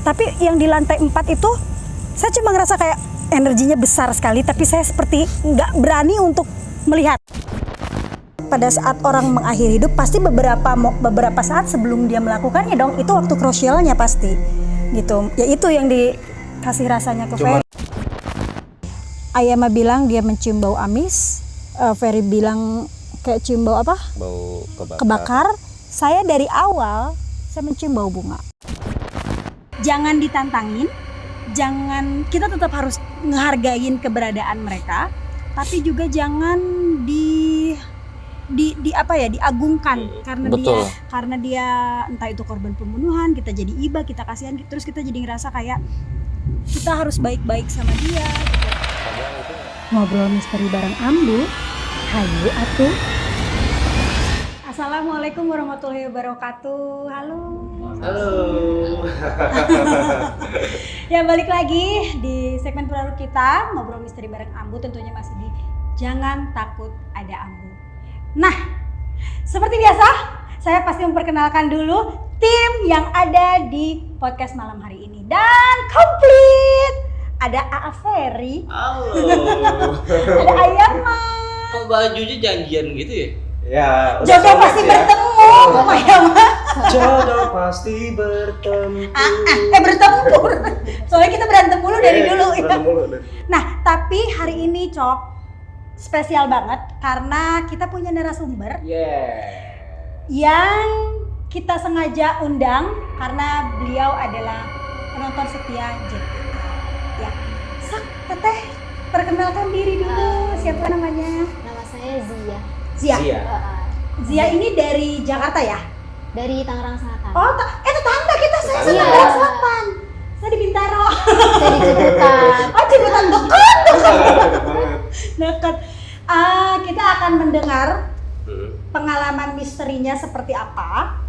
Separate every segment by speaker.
Speaker 1: Tapi yang di lantai 4 itu saya cuma ngerasa kayak energinya besar sekali, tapi saya seperti nggak berani untuk melihat. Pada saat orang mengakhiri hidup pasti beberapa saat sebelum dia melakukannya dong, itu waktu krusialnya pasti gitu. Ya itu yang dikasih rasanya ke Ferry. Ayama bilang dia mencium bau amis, Ferry bilang kayak cium bau apa?
Speaker 2: Bau
Speaker 1: Kebakar. Saya dari awal saya mencium bau bunga. Jangan ditantangin, kita tetap harus ngehargain keberadaan mereka, tapi juga jangan diagungkan karena dia entah itu korban pembunuhan, kita jadi iba, kita kasihan, terus kita jadi ngerasa kayak kita harus baik-baik sama dia gitu. Ngobrol misteri bareng Ambu. Hayu atuh. Assalamualaikum warahmatullahi wabarakatuh. Halo. Ya, balik lagi di segmen baru kita, ngobrol misteri bareng Ambu, tentunya masih di Jangan Takut Ada Ambu. Nah, seperti biasa, saya pasti memperkenalkan dulu tim yang ada di podcast malam hari ini. Dan komplit. Ada A.A. Ferry.
Speaker 2: Halo.
Speaker 1: Ada Ayama.
Speaker 3: Kok bajunya janjian gitu ya?
Speaker 2: Ya,
Speaker 1: Jodoh pasti bertemu, Ayama.
Speaker 2: Jodoh pasti bertemu.
Speaker 1: Bertempur. Soalnya kita berantem mulu dari dulu.
Speaker 2: Berantem mulu.
Speaker 1: Nah, tapi hari ini Cok spesial banget karena kita punya narasumber yang kita sengaja undang karena beliau adalah penonton setia JTA. Ya, Sak, Teteh, perkenalkan diri dulu. Siapa namanya?
Speaker 4: Nama saya Zia.
Speaker 1: Zia. Zia ini dari Jakarta ya?
Speaker 4: Dari Tangerang Selatan.
Speaker 1: Oh, tetangga kita. Saya
Speaker 4: Iya.
Speaker 1: Tangerang Selatan. Saya di Bintaro.
Speaker 4: Saya di Ciputat.
Speaker 1: Oh, Ciputat dekat. Kita akan mendengar pengalaman misterinya seperti apa.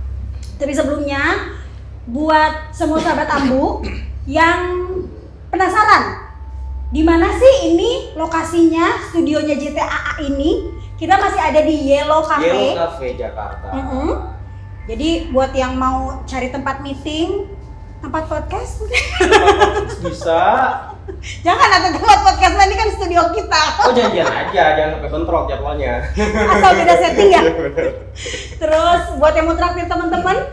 Speaker 1: Tapi sebelumnya, buat semua sahabat Ambu yang penasaran, di mana sih ini lokasinya, studionya JTA ini? Kita masih ada di Yellow Cafe.
Speaker 2: Yellow Cafe Jakarta.
Speaker 1: Jadi buat yang mau cari tempat meeting, tempat podcast,
Speaker 2: Bisa.
Speaker 1: jangan ada tempat podcast, ini kan studio kita.
Speaker 2: Oh, janjian aja, jangan sampai bentrok jadwalnya.
Speaker 1: Asal beda setting ya. Terus buat yang mau traktir teman-teman,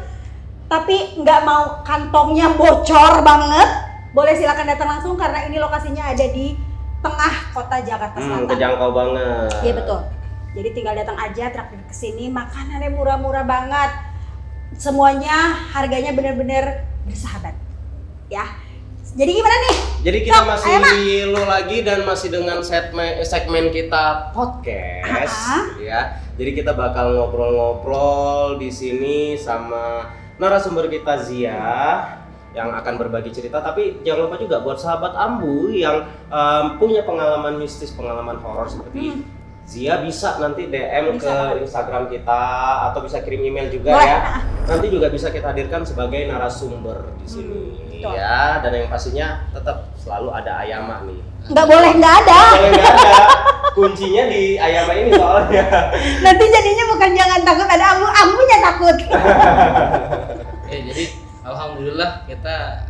Speaker 1: tapi nggak mau kantongnya bocor banget, boleh silakan datang langsung karena ini lokasinya ada di tengah kota Jakarta Selatan.
Speaker 2: Kejangkau banget.
Speaker 1: Iya betul. Jadi tinggal datang aja, traktir kesini, makanannya murah-murah banget. Semuanya harganya benar-benar bersahabat. Ya. Jadi gimana nih?
Speaker 2: Jadi kita
Speaker 1: Sok,
Speaker 2: masih
Speaker 1: Ayama.
Speaker 2: di Lu lagi dan masih dengan segmen kita podcast, ya. Jadi kita bakal ngobrol-ngobrol di sini sama narasumber kita Zia yang akan berbagi cerita. Tapi jangan lupa juga buat sahabat Ambu yang punya pengalaman mistis, pengalaman horor seperti Zia, bisa nanti DM ke Instagram kita atau bisa kirim email juga.
Speaker 1: Boleh.
Speaker 2: Ya. Nanti juga bisa kita hadirkan sebagai narasumber di sini.
Speaker 1: Betul.
Speaker 2: Ya, dan yang pastinya tetap selalu ada Ayama nih.
Speaker 1: Nggak boleh nggak ada.
Speaker 2: Boleh nggak ada. Kuncinya di Ayama ini soalnya.
Speaker 1: Nanti jadinya bukan jangan takut ada Ambu, Ambunya takut.
Speaker 3: Jadi alhamdulillah kita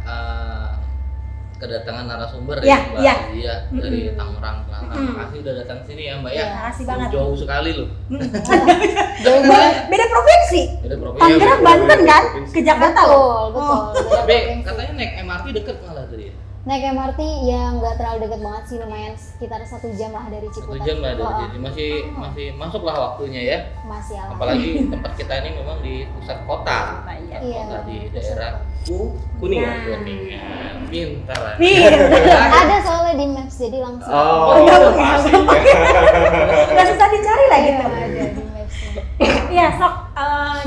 Speaker 3: kedatangan narasumber
Speaker 1: Iya,
Speaker 3: Mbak
Speaker 1: iya.
Speaker 3: Zia dari Tangerang Selatan. Makasih udah datang sini ya Mbak ya.
Speaker 1: Makasih banget.
Speaker 3: Jauh sekali loh.
Speaker 4: Jauh banget.
Speaker 1: Beda provinsi.
Speaker 3: Beda provinsi.
Speaker 1: Tangerang, Banten kan? Ke Jakarta loh.
Speaker 4: Betul.
Speaker 3: Tapi katanya naik MRT deket malah tadi.
Speaker 4: Naik MRT yang nggak terlalu dekat banget sih, lumayan sekitar 1 jam lah dari
Speaker 3: 1
Speaker 4: Ciputat.
Speaker 3: jam lah dari jadi masih masuk lah waktunya ya.
Speaker 4: Masih alhamdulillah.
Speaker 3: Apalagi tempat kita ini memang di pusat kota.
Speaker 1: Iya.
Speaker 4: Iya.
Speaker 3: Kota di daerah
Speaker 2: Kuningan.
Speaker 3: Kuningan. Pintar lah.
Speaker 4: Ada soalnya di Maps jadi langsung.
Speaker 2: Oh,
Speaker 1: Nggak susah dicari lah gitu.
Speaker 4: Ada di Maps.
Speaker 1: Iya, Sok.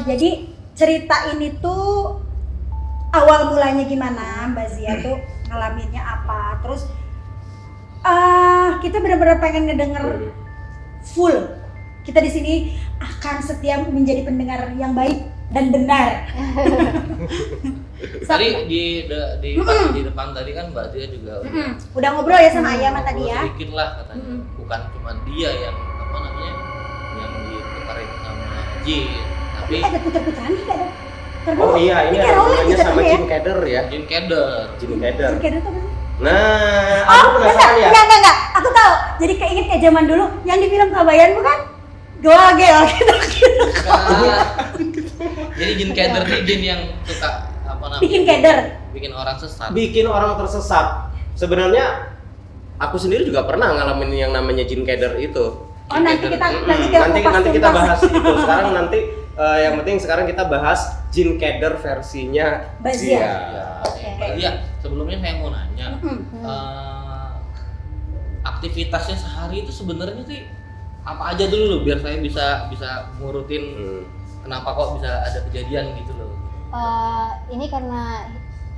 Speaker 1: Jadi cerita ini tuh awal mulanya gimana, Mbak Zia tuh ngalaminnya apa? Terus kita benar-benar pengen ngedenger full. Kita di sini akan setia menjadi pendengar yang baik dan benar.
Speaker 3: Tadi di depan tadi kan Mbak Zia juga
Speaker 1: Udah ngobrol ya sama Ayama tadi ya.
Speaker 3: sedikit lah katanya. Bukan cuma dia yang apa namanya yang dipukarin sama jin, tapi
Speaker 1: Ada putar-putaran nggak ada?
Speaker 2: Oh iya, ini ada
Speaker 1: Carolyn
Speaker 2: hubungannya
Speaker 1: juga
Speaker 2: sama
Speaker 1: tuh ya?
Speaker 2: Jim Keder ya.
Speaker 3: Jin Keder.
Speaker 2: Jim Keder.
Speaker 1: Jim Carrey tuh apa sih?
Speaker 2: Nah,
Speaker 1: Oh,
Speaker 2: aku penasaran ya.
Speaker 1: enggak. Aku tahu. Jadi keinget kayak zaman dulu yang di film Kabayan bukan? Goagel gitu.
Speaker 3: Jadi Jin Keder nih Jin yang suka apa namanya?
Speaker 1: Bikin keder.
Speaker 3: Bikin orang sesat.
Speaker 2: Bikin orang tersesat. Sebenarnya aku sendiri juga pernah ngalamin yang namanya Jim Keder itu.
Speaker 1: Oh, nanti kita
Speaker 2: Nanti kita bahas itu. Sekarang nanti yang penting sekarang kita bahas Jin Keder versinya
Speaker 1: Bazia.
Speaker 2: Zia.
Speaker 3: Iya, sebelumnya saya mau nanya,
Speaker 1: Mm-mm.
Speaker 3: aktivitasnya sehari itu sebenarnya sih apa aja dulu loh, biar saya bisa ngurutin kenapa kok bisa ada kejadian gitu loh.
Speaker 4: Ini karena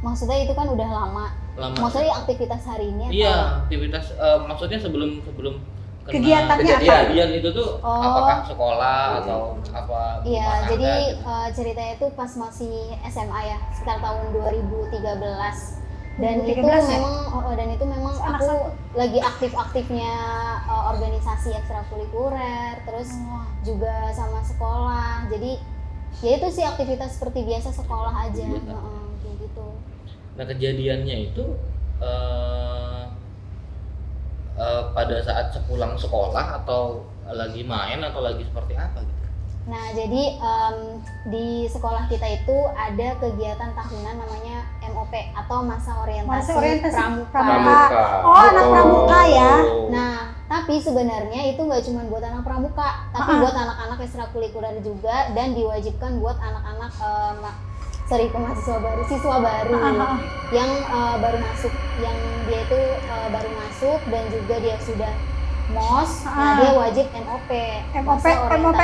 Speaker 4: maksudnya itu kan udah lama. Maksudnya aktivitas hari ini atau?
Speaker 3: Iya, aktivitas maksudnya sebelum kena
Speaker 1: Kegiatannya apa?
Speaker 3: kejadian itu tuh
Speaker 4: Oh.
Speaker 3: apakah sekolah atau apa?
Speaker 4: Iya,
Speaker 3: rumah tangga
Speaker 4: jadi
Speaker 3: gitu.
Speaker 4: Ceritanya itu pas masih SMA ya, sekitar tahun 2013. Dan
Speaker 1: 2013 ya?
Speaker 4: itu memang
Speaker 1: Anak
Speaker 4: aku
Speaker 1: satu.
Speaker 4: lagi aktif-aktifnya organisasi ekstrakurikuler, terus juga sama sekolah. Jadi ya itu sih aktivitas seperti biasa sekolah aja, kayak gitu.
Speaker 3: Nah, kejadiannya itu pada saat sepulang sekolah atau lagi main atau lagi seperti apa gitu?
Speaker 4: Nah, jadi di sekolah kita itu ada kegiatan tahunan namanya MOP atau masa orientasi, pramuka.
Speaker 1: Oh, anak pramuka ya.
Speaker 4: Nah, tapi sebenarnya itu nggak cuma buat anak pramuka, tapi buat anak-anak ekstrakurikuler juga, dan diwajibkan buat anak-anak siswa baru yang baru masuk, yang dia itu baru masuk dan juga dia sudah MOS, nah dia wajib MOP.
Speaker 1: MOP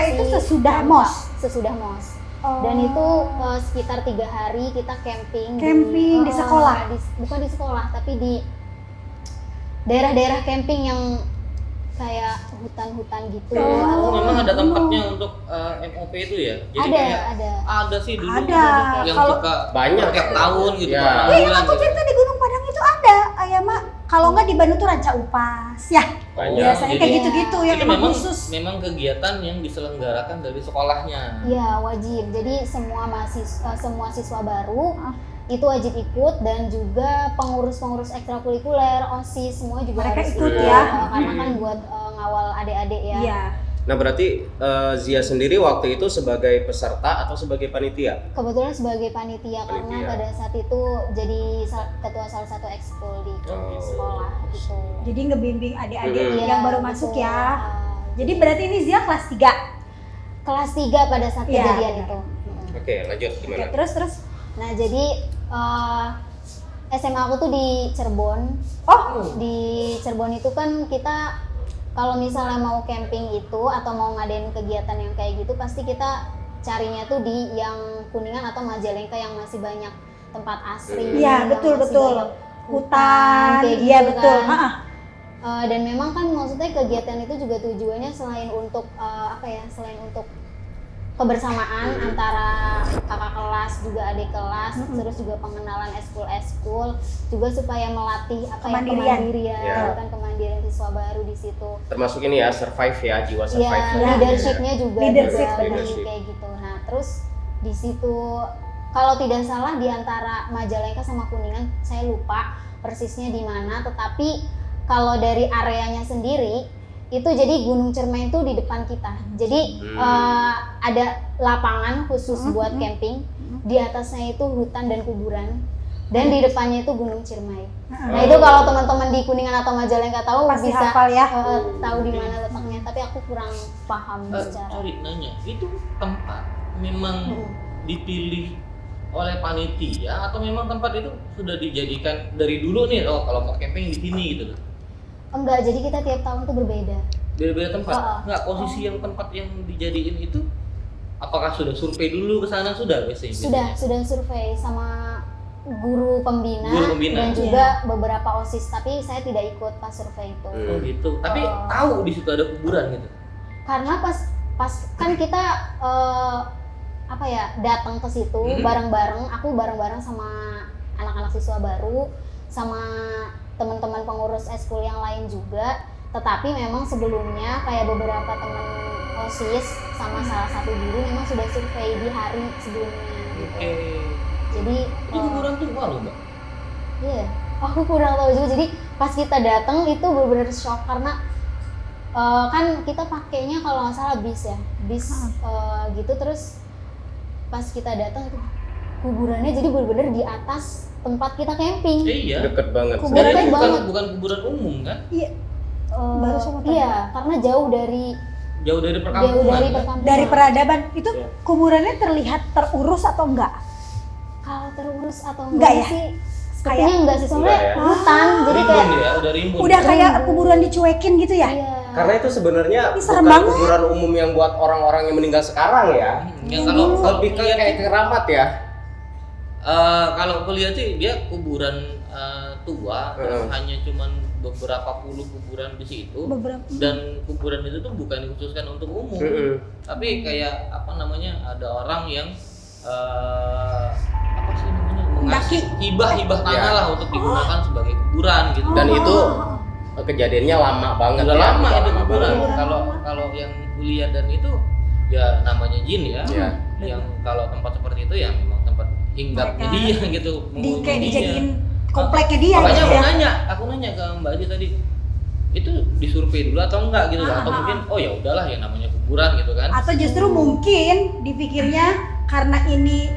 Speaker 1: itu sesudah MOS.
Speaker 4: Sesudah MOS.
Speaker 1: Oh.
Speaker 4: Dan itu sekitar 3 hari kita camping
Speaker 1: di sekolah.
Speaker 4: Bukan di sekolah, tapi di daerah-daerah camping yang kayak hutan-hutan gitu.
Speaker 3: Oh, memang ada tempatnya untuk MOP itu ya? Jadi
Speaker 4: Ada.
Speaker 3: Ada sih dulu
Speaker 1: Ada.
Speaker 3: yang
Speaker 1: Kalau-
Speaker 3: suka
Speaker 2: banyak
Speaker 3: tiap tahun gitu.
Speaker 2: Ya.
Speaker 3: per
Speaker 1: Iya, yang
Speaker 3: bulan
Speaker 1: aku
Speaker 3: gitu.
Speaker 1: cerita di Gunung Padang itu ada. Ya, Mak. Kalau nggak di Bandung tuh Ranca Upas. Ya,
Speaker 2: Banyak.
Speaker 1: biasanya kayak
Speaker 3: Jadi-
Speaker 1: gitu-gitu yang
Speaker 3: Itu
Speaker 1: emang
Speaker 3: memang
Speaker 1: khusus.
Speaker 3: memang kegiatan yang diselenggarakan dari sekolahnya.
Speaker 4: Iya, wajib. Jadi semua siswa baru itu wajib ikut, dan juga pengurus-pengurus ekstrakurikuler, OSIS semua juga
Speaker 1: Mereka
Speaker 4: harus
Speaker 1: ikut
Speaker 4: ikut
Speaker 1: ya.
Speaker 4: karena kan buat ngawal adik-adik ya.
Speaker 1: Iya.
Speaker 2: Nah, berarti Zia sendiri waktu itu sebagai peserta atau sebagai panitia?
Speaker 4: Kebetulan sebagai panitia karena
Speaker 2: Panitia.
Speaker 4: pada saat itu jadi ketua salah satu ekskul di
Speaker 2: Oh.
Speaker 4: sekolah gitu.
Speaker 1: Jadi ngebimbing adik-adik
Speaker 2: Hmm.
Speaker 1: yang
Speaker 4: Iya,
Speaker 1: baru masuk
Speaker 4: betul.
Speaker 1: ya. Jadi berarti ini Zia kelas 3.
Speaker 4: Kelas 3 pada saat
Speaker 1: Iya,
Speaker 4: kejadian
Speaker 1: benar.
Speaker 4: itu.
Speaker 2: Oke, lanjut
Speaker 1: Oke,
Speaker 2: gimana?
Speaker 1: terus.
Speaker 4: Nah, jadi SMA aku tuh di Cirebon.
Speaker 1: Oh,
Speaker 4: Di Cirebon itu kan kita kalau misalnya mau camping itu atau mau ngadain kegiatan yang kayak gitu, pasti kita carinya tuh di yang Kuningan atau Majalengka yang masih banyak tempat asri.
Speaker 1: iya,
Speaker 4: yang masih
Speaker 1: betul.
Speaker 4: banyak
Speaker 1: Hutan,
Speaker 4: kayak
Speaker 1: iya
Speaker 4: gitu
Speaker 1: betul.
Speaker 4: kan.
Speaker 1: Ha-ha.
Speaker 4: Dan memang kan maksudnya kegiatan itu juga tujuannya selain untuk selain untuk kebersamaan antara kakak kelas juga adik kelas, terus juga pengenalan eskul juga supaya melatih
Speaker 1: Kemandirian.
Speaker 4: kemandirian,
Speaker 2: Ya.
Speaker 4: kan kemandirian siswa baru di situ.
Speaker 2: Termasuk ini ya, survive ya, jiwa
Speaker 4: Iya,
Speaker 2: survive.
Speaker 4: leadershipnya juga
Speaker 1: Leadership,
Speaker 4: juga
Speaker 1: benar.
Speaker 4: penting kayak gitu. Nah, terus di situ kalau tidak salah di antara Majalengka sama Kuningan, saya lupa persisnya di mana, tetapi kalau dari areanya sendiri itu jadi Gunung Cermai itu di depan kita. Jadi ada lapangan khusus buat camping. Di atasnya itu hutan dan kuburan. Dan di depannya itu Gunung Ciremai. Nah, itu kalau teman-teman di Kuningan atau Majalengka tahu
Speaker 1: Pasti
Speaker 4: bisa
Speaker 1: hafal ya.
Speaker 4: tahu di mana letaknya, tapi aku kurang paham secara.
Speaker 3: Sorry nanya, itu tempat memang dipilih oleh panitia atau memang tempat itu sudah dijadikan dari dulu nih, oh kalau mau camping di sini gitu loh?
Speaker 4: Enggak, jadi kita tiap tahun tuh berbeda.
Speaker 3: Beda-beda tempat?
Speaker 4: Oh.
Speaker 3: Enggak, posisi yang tempat yang dijadiin itu apakah sudah survei dulu ke sana sudah biasanya?
Speaker 4: Sudah survei sama guru pembina,
Speaker 3: Guru pembina.
Speaker 4: dan juga beberapa OSIS, tapi saya tidak ikut pas survei itu.
Speaker 3: Oh gitu. Tapi
Speaker 4: Oh.
Speaker 3: tahu di situ ada kuburan gitu.
Speaker 4: Karena pas kan kita datang ke situ bareng-bareng, aku bareng-bareng sama anak-anak siswa baru, sama teman-teman pengurus eskul yang lain juga. Tetapi memang sebelumnya kayak beberapa teman OSIS sama salah satu guru memang sudah survei di hari sebelumnya gitu.
Speaker 3: Oke.
Speaker 4: Jadi
Speaker 3: Itu kuburan tua loh, Mbak.
Speaker 4: iya, aku kurang tahu juga. Jadi pas kita datang itu benar-benar shock karena kan kita pakainya kalau nggak salah bis ya, bis gitu. Terus pas kita datang itu kuburannya jadi benar-benar di atas tempat kita camping.
Speaker 3: Iya.
Speaker 2: Deket banget.
Speaker 4: Kuburan
Speaker 3: Dan itu
Speaker 4: Deket banget.
Speaker 3: bukan kuburan umum kan?
Speaker 1: Iya. Baru sama tadi.
Speaker 4: Iya, karena jauh dari
Speaker 3: Perkampungan.
Speaker 4: perkampungan.
Speaker 1: Dari peradaban itu
Speaker 2: Iya.
Speaker 1: kuburannya terlihat terurus atau enggak?
Speaker 4: Kalau terurus atau
Speaker 1: Enggak
Speaker 4: enggak
Speaker 1: ya?
Speaker 4: sih? Sepertinya enggak sih, soalnya
Speaker 2: Enggak ya?
Speaker 4: hutan, jadi
Speaker 3: Rimbun
Speaker 4: kayak
Speaker 3: ya, udah rimbun.
Speaker 1: Udah kayak kuburan dicuekin gitu ya?
Speaker 4: iya.
Speaker 2: Karena itu sebenarnya
Speaker 1: Ih, serem
Speaker 2: bukan
Speaker 1: banget.
Speaker 2: kuburan umum yang buat orang-orang yang meninggal sekarang ya.
Speaker 3: Ya kalau
Speaker 2: Lebih ke
Speaker 3: lihat
Speaker 2: kayak keramat ya.
Speaker 3: kalau aku lihat sih dia kuburan tua, terus hanya cuman beberapa puluh kuburan di situ.
Speaker 1: Beberapa.
Speaker 3: Dan kuburan itu tuh bukan dikhususkan untuk umum, tapi kayak apa namanya, ada orang yang apa sih namanya, mengasih hibah tanah
Speaker 2: Ya.
Speaker 3: lah untuk digunakan sebagai kuburan gitu.
Speaker 2: Dan itu kejadiannya lama banget.
Speaker 3: udah
Speaker 2: ya.
Speaker 3: lama
Speaker 2: Udah
Speaker 3: itu
Speaker 2: lama
Speaker 3: kuburan.
Speaker 2: banget.
Speaker 3: Kalau yang kuliah dan itu ya namanya jin ya.
Speaker 2: Iya.
Speaker 3: Yang kalau tempat seperti itu ya memang tempat hinggapnya dia gitu.
Speaker 1: Kayak
Speaker 3: menghuninya.
Speaker 1: dijadiin kompleknya dia
Speaker 3: Makanya
Speaker 1: gitu ya.
Speaker 3: aku nanya ke Mbak Aji tadi, itu disurvei dulu atau enggak gitu atau mungkin oh ya udahlah yang namanya kuburan gitu kan.
Speaker 1: Atau justru mungkin dipikirnya karena ini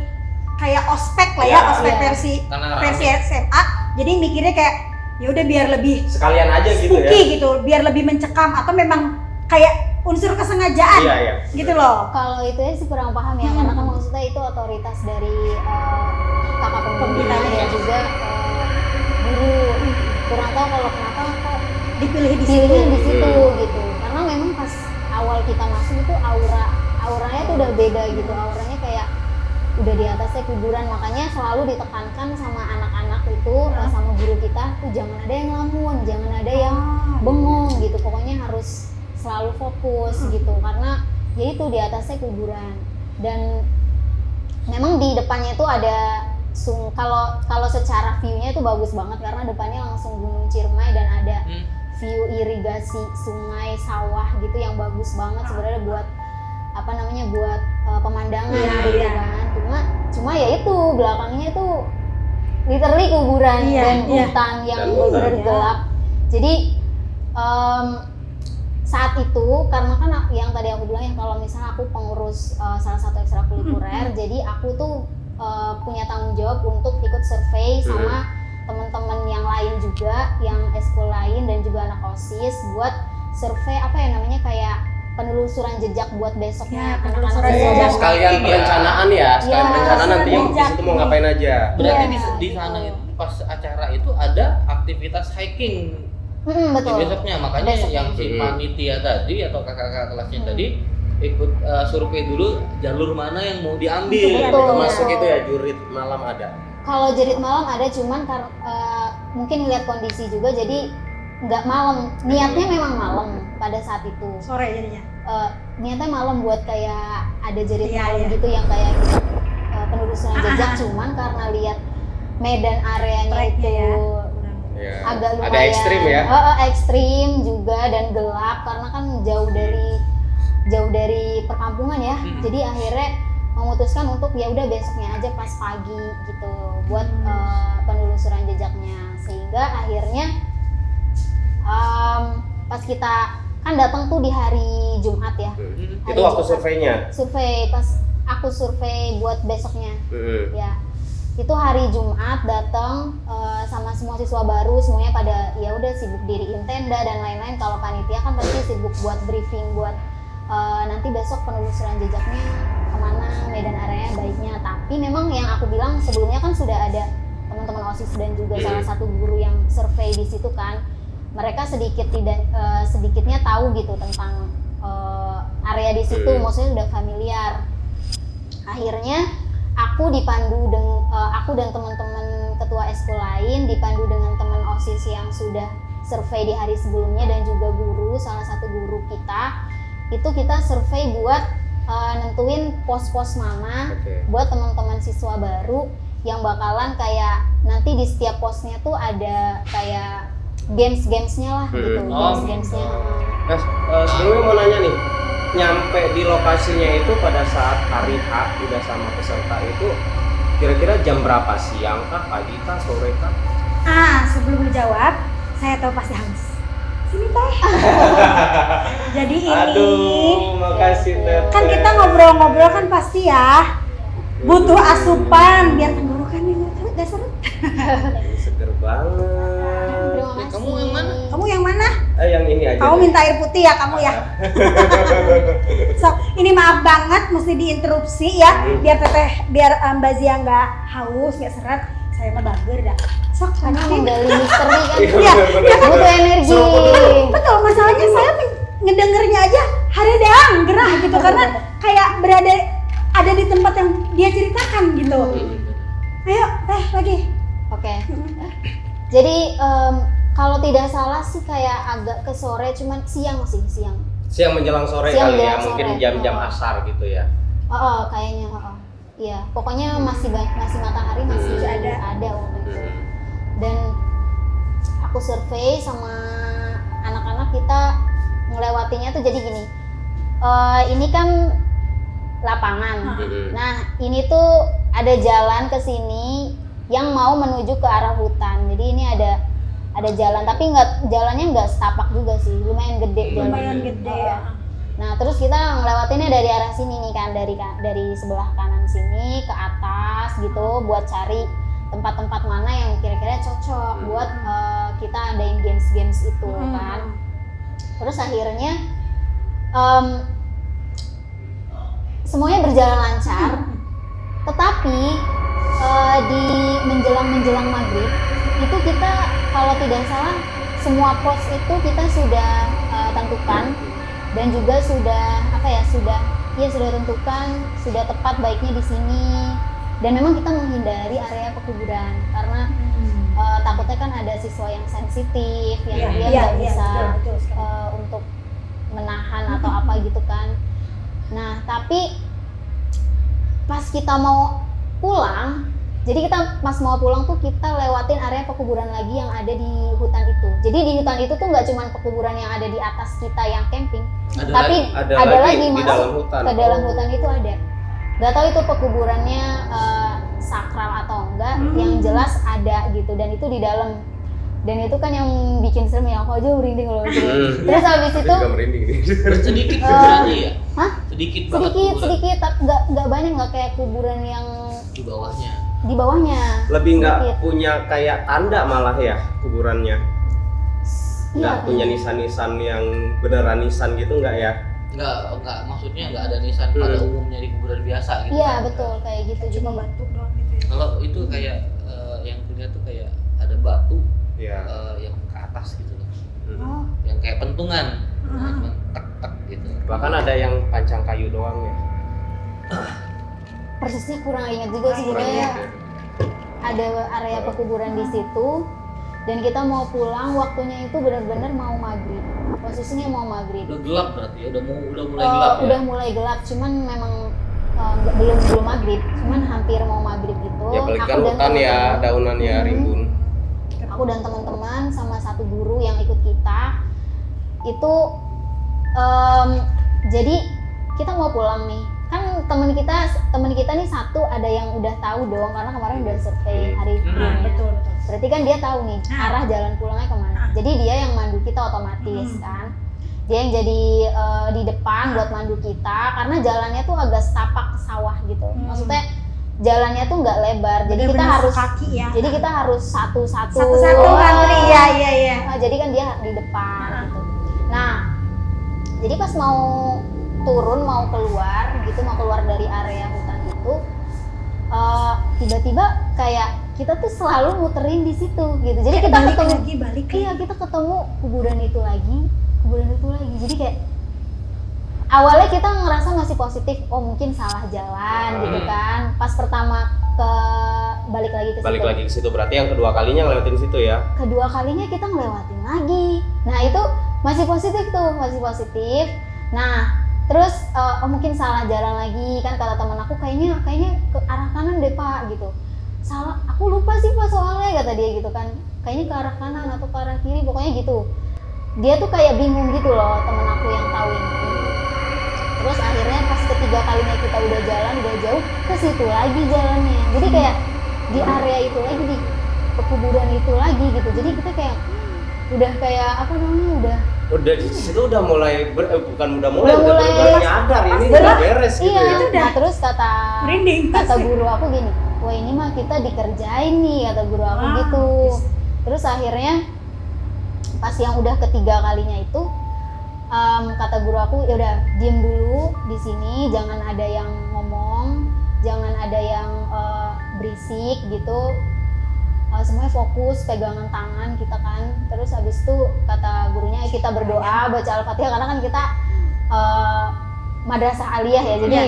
Speaker 1: kayak ospek lah ya,
Speaker 2: Ya,
Speaker 1: ospek
Speaker 4: iya.
Speaker 3: Karena
Speaker 1: versi
Speaker 3: rame.
Speaker 1: SMA. Jadi mikirnya kayak ya udah biar lebih
Speaker 2: Sekalian aja gitu ya.
Speaker 1: spooky gitu, biar lebih mencekam atau memang kayak unsur kesengajaan.
Speaker 2: Iya, iya.
Speaker 1: Gitu loh.
Speaker 4: Kalau itu ya sih kurang paham ya, karena kan maksudnya itu otoritas dari kakak pembinanya dan juga guru. Kurang tahu kalau kenapa kok
Speaker 1: Dipilih di situ.
Speaker 4: pilihnya di situ gitu. Karena memang pas awal kita masuk itu auranya tuh udah beda gitu. Auranya kayak udah di atasnya kuburan, makanya selalu ditekankan sama anak-anak itu sama guru kita tuh jangan ada yang ngelamun, jangan ada yang bengong gitu. Pokoknya harus selalu fokus gitu karena ya itu di atasnya kuburan. Dan memang di depannya itu ada kalau secara view-nya itu bagus banget karena depannya langsung Gunung Ciremai dan ada view irigasi sungai, sawah gitu yang bagus banget sebenarnya buat apa namanya, buat pemandangan gitu kan. Cuma ya itu belakangnya itu literally kuburan dan hutan yang benar-benar gelap. Jadi saat itu karena kan yang tadi aku bilang ya kalau misalnya aku pengurus salah satu ekstrakurikuler, jadi aku tuh punya tanggung jawab untuk ikut survei sama teman-teman yang lain juga, yang eskul lain dan juga anak OSIS buat survei apa ya namanya, kayak penelusuran jejak buat besoknya anak-anak
Speaker 1: jejak.
Speaker 4: siswa.
Speaker 2: Sekalian perencanaan ya, sekalian
Speaker 4: Iya,
Speaker 2: perencanaan nantinya di
Speaker 1: jejak.
Speaker 2: situ mau ngapain aja.
Speaker 3: Berarti
Speaker 4: Iya.
Speaker 3: di sana itu pas acara itu ada aktivitas hiking di
Speaker 4: Betul.
Speaker 3: besoknya, makanya
Speaker 4: Besoknya.
Speaker 3: yang si panitia tadi atau kakak-kakak kelasnya tadi ikut survei dulu jalur mana yang mau diambil.
Speaker 4: Betul.
Speaker 2: Termasuk itu ya jurit malam ada.
Speaker 4: Kalau jerit malam ada, cuman mungkin ngeliat kondisi juga jadi nggak malam. Niatnya memang malam pada saat itu.
Speaker 1: Sore jadinya.
Speaker 4: Niatnya malam buat kayak ada jerit
Speaker 1: Iya,
Speaker 4: malam
Speaker 1: iya.
Speaker 4: gitu yang kayak kita penelusuran jejak, cuman karena lihat medan areanya
Speaker 1: Treknya
Speaker 4: itu
Speaker 1: ya.
Speaker 2: Ya.
Speaker 4: agak lumayan
Speaker 2: Ada ekstrim ya.
Speaker 4: ekstrim juga dan gelap karena kan jauh dari perkampungan ya. Jadi akhirnya memutuskan untuk ya udah besoknya aja pas pagi gitu buat penelusuran jejaknya, sehingga akhirnya pas kita kan datang tuh di hari Jumat ya.
Speaker 2: Itu waktu surveinya.
Speaker 4: Survei pas aku survei buat besoknya. Ya. Itu hari Jumat datang sama semua siswa baru, semuanya pada ya udah sibuk diriin tenda dan lain-lain. Kalau panitia kan pasti sibuk buat briefing buat nanti besok penelusuran jejaknya kemana, medan areanya baiknya. Tapi memang yang aku bilang sebelumnya kan sudah ada teman-teman OSIS dan juga salah satu guru yang survei di situ kan. Mereka sedikitnya tahu gitu tentang area di situ, maksudnya udah familiar. Akhirnya aku dan teman-teman ketua eskul lain dipandu dengan teman OSIS yang sudah survei di hari sebelumnya dan juga guru, salah satu guru kita. Itu kita survei buat nentuin pos-pos mana buat teman-teman siswa baru yang bakalan kayak nanti di setiap posnya tuh ada kayak games-gamesnya lah gitu,
Speaker 3: Oh,
Speaker 4: games-gamesnya.
Speaker 2: Nah, sebelumnya mau nanya nih, nyampe di lokasinya itu pada saat hari H udah sama peserta itu kira-kira jam berapa? Siang kah, pagi kah, sore kah?
Speaker 1: Sebelum dijawab, saya tahu pasti haus. Sini teh. Jadi ini
Speaker 2: Aduh, makasih Teh.
Speaker 1: kan kita ngobrol-ngobrol kan pasti ya butuh asupan biar tenggorokannya nggak seret.
Speaker 2: Seger banget.
Speaker 4: Terima kasih.
Speaker 3: Kamu yang mana?
Speaker 1: Kamu yang mana?
Speaker 2: Yang ini aja.
Speaker 1: Kamu
Speaker 2: deh.
Speaker 1: minta air putih ya kamu ya. So, ini maaf banget mesti diinterupsi ya biar Mbak Zia nggak haus nggak seret. Saya mah bager dah. Sok
Speaker 4: Karena
Speaker 1: lanjutin.
Speaker 4: menggali misteri kan.
Speaker 1: Iya,
Speaker 2: bener-bener.
Speaker 1: kan?
Speaker 4: Butuh energi.
Speaker 1: Betul, masalahnya saya ngedengernya aja haredeang gerah gitu karena kayak ada di tempat yang dia ceritakan gitu. Ayo, teh lagi.
Speaker 4: Oke. Jadi kalau tidak salah sih kayak agak ke sore, cuman siang sih, siang.
Speaker 2: Siang menjelang sore
Speaker 4: Siang
Speaker 2: kali ya,
Speaker 4: menjelang
Speaker 2: mungkin
Speaker 4: sore.
Speaker 2: jam-jam asar gitu ya.
Speaker 4: Kayaknya. Iya, pokoknya masih matahari masih ada waktu itu. Dan aku survei sama anak-anak, kita melewatinya tuh jadi gini. Ini kan lapangan. Nah, ini tuh ada jalan ke sini yang mau menuju ke arah hutan. Jadi ini ada jalan, tapi jalannya nggak setapak juga sih, lumayan gede jalannya.
Speaker 1: Lumayan gede ya.
Speaker 4: Nah, terus kita ngelewatinnya dari arah sini nih kan, dari sebelah kanan sini ke atas gitu, buat cari tempat-tempat mana yang kira-kira cocok buat kita adain games-games itu kan. Terus akhirnya semuanya berjalan lancar, tetapi di menjelang maghrib itu kita kalau tidak salah semua pos itu kita sudah tentukan dan juga sudah sudah tentukan, sudah tepat baiknya di sini. Dan memang kita menghindari area pekuburan karena takutnya kan ada siswa yang sensitif yang dia nggak bisa
Speaker 1: betul sekali.
Speaker 4: untuk menahan atau apa gitu kan. Nah, tapi pas kita mau pulang, jadi kita pas mau pulang tuh kita lewatin area pekuburan lagi yang ada di hutan itu. Jadi di hutan itu tuh nggak cuma pekuburan yang ada di atas kita yang camping, tapi ada lagi
Speaker 2: di
Speaker 4: masuk
Speaker 2: dalam hutan.
Speaker 4: ke dalam hutan itu ada. Gak tahu itu pekuburannya sakral atau enggak, yang jelas ada gitu, dan itu di dalam. Dan itu kan yang bikin serem ya, aku aja merinding kalau gitu. Terus habis itu
Speaker 2: Juga merinding nih.
Speaker 3: Sedikit kuburannya ya?
Speaker 4: Hah?
Speaker 3: Sedikit banget kuburan
Speaker 4: sedikit tapi nggak banyak, nggak kayak kuburan yang
Speaker 3: di bawahnya.
Speaker 4: di bawahnya.
Speaker 2: Lebih nggak
Speaker 4: Sedikit.
Speaker 2: punya kayak tanda malah ya kuburannya. Nggak
Speaker 4: Iya,
Speaker 2: punya nisan-nisan yang beneran nisan gitu nggak ya?
Speaker 3: Enggak, maksudnya enggak ada nisan pada umumnya di kuburan biasa gitu.
Speaker 4: iya betul kayak gitu.
Speaker 1: Cuma
Speaker 4: Jadi
Speaker 1: batu doang gitu ya.
Speaker 3: Kalau itu kayak yang kulihat tuh kayak ada batu
Speaker 2: Iya.
Speaker 3: yang ke atas gitu loh.
Speaker 1: Oh,
Speaker 3: Yang kayak pentungan. Nah, cuman tek gitu.
Speaker 2: Bahkan ada yang pancang kayu doang ya.
Speaker 4: persisnya kurang ingat juga sih,
Speaker 2: Kurang
Speaker 4: sebenarnya
Speaker 2: gitu.
Speaker 4: ada area pekuburan di situ. Dan kita mau pulang, waktunya itu benar-benar mau maghrib. Posisinya mau maghrib.
Speaker 3: Udah gelap berarti ya, udah mulai gelap ya.
Speaker 4: Udah mulai gelap, cuman memang belum maghrib, cuman hampir mau maghrib gitu.
Speaker 2: Ya balik
Speaker 4: Aku
Speaker 2: kan
Speaker 4: dan
Speaker 2: hutan ya,
Speaker 4: teman-teman-
Speaker 2: daunannya rimbun.
Speaker 4: Aku dan teman-teman sama satu guru yang ikut kita itu jadi kita mau pulang nih. Kan teman kita nih satu ada yang udah tahu dong karena kemarin udah survei hari sebelumnya.
Speaker 1: betul.
Speaker 4: Berarti kan dia tahu nih arah jalan pulangnya kemana. Jadi dia yang mandu kita otomatis kan. Dia yang jadi di depan buat mandu kita karena jalannya tuh agak setapak ke sawah gitu. Maksudnya jalannya tuh nggak lebar. Jadi kita
Speaker 1: Bener-bener
Speaker 4: harus
Speaker 1: kaki ya.
Speaker 4: jadi kita harus satu-satu
Speaker 1: Antri iya.
Speaker 4: Jadi kan dia di depan gitu. Nah, jadi pas mau turun mau keluar dari area hutan itu tiba-tiba kayak kita tuh selalu muterin di situ gitu. Jadi kita
Speaker 1: balik
Speaker 4: iya, kita ketemu kuburan itu lagi. Jadi kayak awalnya kita ngerasa masih positif, oh mungkin salah jalan gitu kan. Pas pertama balik lagi ke
Speaker 2: Balik
Speaker 4: situ.
Speaker 2: lagi ke situ berarti yang kedua kalinya ngelewatin situ ya.
Speaker 4: Kedua kalinya kita ngelewatin lagi. Nah itu masih positif. Nah terus oh mungkin salah jalan lagi kan, kata teman aku kayaknya ke arah kanan deh Pak gitu. Salah, aku lupa sih Pak soalnya kata dia gitu kan, kayaknya ke arah kanan atau ke arah kiri, pokoknya gitu. Dia tuh kayak bingung gitu loh, temen aku yang tahu ini. Terus akhirnya pas ketiga kalinya kita udah jalan udah jauh, ke situ lagi jalannya. Jadi kayak di area itu lagi, di pekuburan itu lagi gitu. Jadi kita kayak udah kayak apa namanya,
Speaker 2: udah di situ udah mulai bukan udah
Speaker 4: Udah mulai
Speaker 2: bener nyadar ini udah beres gitu
Speaker 4: iya.
Speaker 2: ya.
Speaker 4: Nah terus kata
Speaker 1: Merinding.
Speaker 4: guru aku gini, wah ini mah kita dikerjain nih, kata guru aku gitu. Terus akhirnya pas yang udah ketiga kalinya itu kata guru aku, ya udah diem dulu di sini, jangan ada yang ngomong, jangan ada yang berisik gitu. Semuanya fokus pegangan tangan kita kan. Terus habis itu kata gurunya kita berdoa, baca Al-Fatihah, karena kan kita madrasah aliyah ya, jadi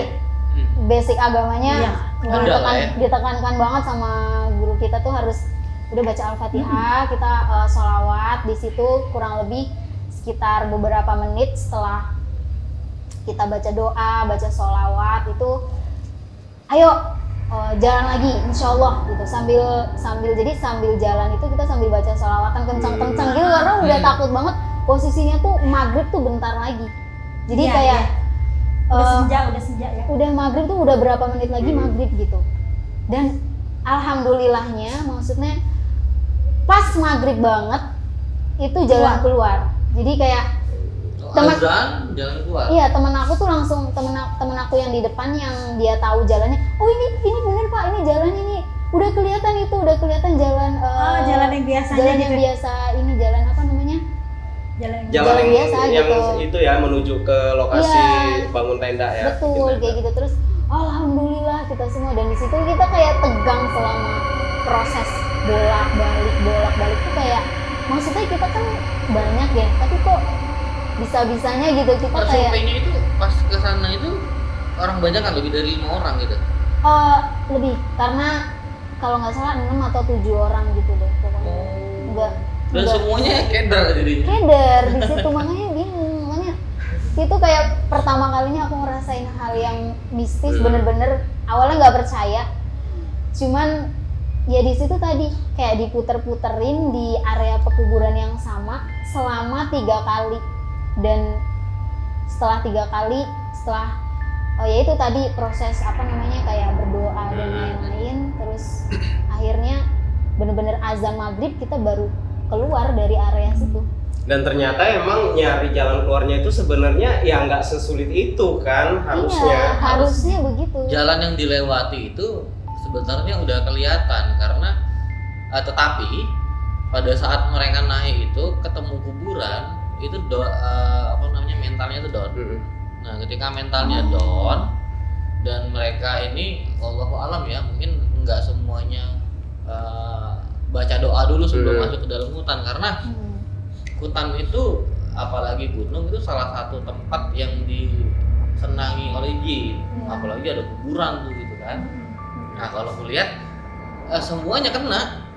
Speaker 4: basic agamanya ditekankan banget sama guru kita tuh harus udah baca Al-Fatihah, kita sholawat di situ kurang lebih sekitar beberapa menit setelah kita baca doa, baca sholawat itu, ayo jalan lagi, insya Allah gitu, sambil jalan itu kita sambil baca sholawatan kencang-kencang gitu, karena udah takut banget, posisinya tuh maghrib tuh bentar lagi, jadi kayak
Speaker 1: udah senja ya.
Speaker 4: udah maghrib tuh udah berapa menit lagi maghrib gitu. Dan alhamdulillahnya, maksudnya pas maghrib banget itu jalan keluar, jadi kayak
Speaker 3: azan jalan keluar.
Speaker 4: Iya, temen aku tuh langsung temen aku yang di depan yang dia tahu jalannya. Oh ini bener Pak, ini jalannya nih. Udah kelihatan jalan
Speaker 1: Jalan yang biasanya
Speaker 4: jalan
Speaker 1: gitu.
Speaker 4: yang biasa, ini jalan apa namanya?
Speaker 2: Jalan yang
Speaker 4: biasa gitu.
Speaker 2: itu ya menuju ke lokasi
Speaker 4: Iya.
Speaker 2: bangun tenda ya.
Speaker 4: Betul, kayak gitu. Terus alhamdulillah kita semua, dan di situ kita kayak tegang selama proses bolak-balik tuh kayak, maksudnya kita kan banyak ya, tapi kok bisa-bisanya gitu kita
Speaker 3: Pas
Speaker 4: kayak
Speaker 3: surveinya itu pas ke sana itu orang banyak kan, lebih dari 5 orang gitu.
Speaker 4: lebih, karena kalau nggak salah 6 atau 7 orang gitu deh pokoknya. Enggak.
Speaker 3: Dan semuanya keder jadinya.
Speaker 4: Keder di situ, makanya bingung. Makanya itu kayak pertama kalinya aku ngerasain hal yang mistis, bener-bener awalnya nggak percaya. Cuman ya di situ tadi kayak diputer-puterin di area pekuburan yang sama selama 3 kali. Dan setelah 3 kali, ya itu tadi proses apa namanya kayak berdoa dan lain-lain, terus akhirnya bener-bener azan maghrib kita baru keluar dari area situ.
Speaker 2: Dan ternyata emang nyari jalan keluarnya itu sebenarnya ya nggak sesulit itu kan harusnya.
Speaker 4: Iya, harusnya begitu.
Speaker 3: Jalan yang dilewati itu sebenarnya udah kelihatan, karena tetapi pada saat mereka naik itu ketemu kuburan itu mentalnya itu down. Nah ketika mentalnya down dan mereka ini Allahu alam ya, mungkin nggak semuanya baca doa dulu sebelum masuk ke dalam hutan, karena hutan itu apalagi gunung itu salah satu tempat yang disenangi oleh jin, apalagi ada kuburan tuh gitu kan. Nah kalau kulihat semuanya kena,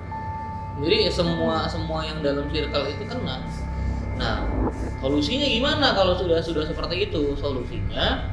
Speaker 3: jadi semua yang dalam circle itu kena. Nah solusinya gimana kalau sudah seperti itu? Solusinya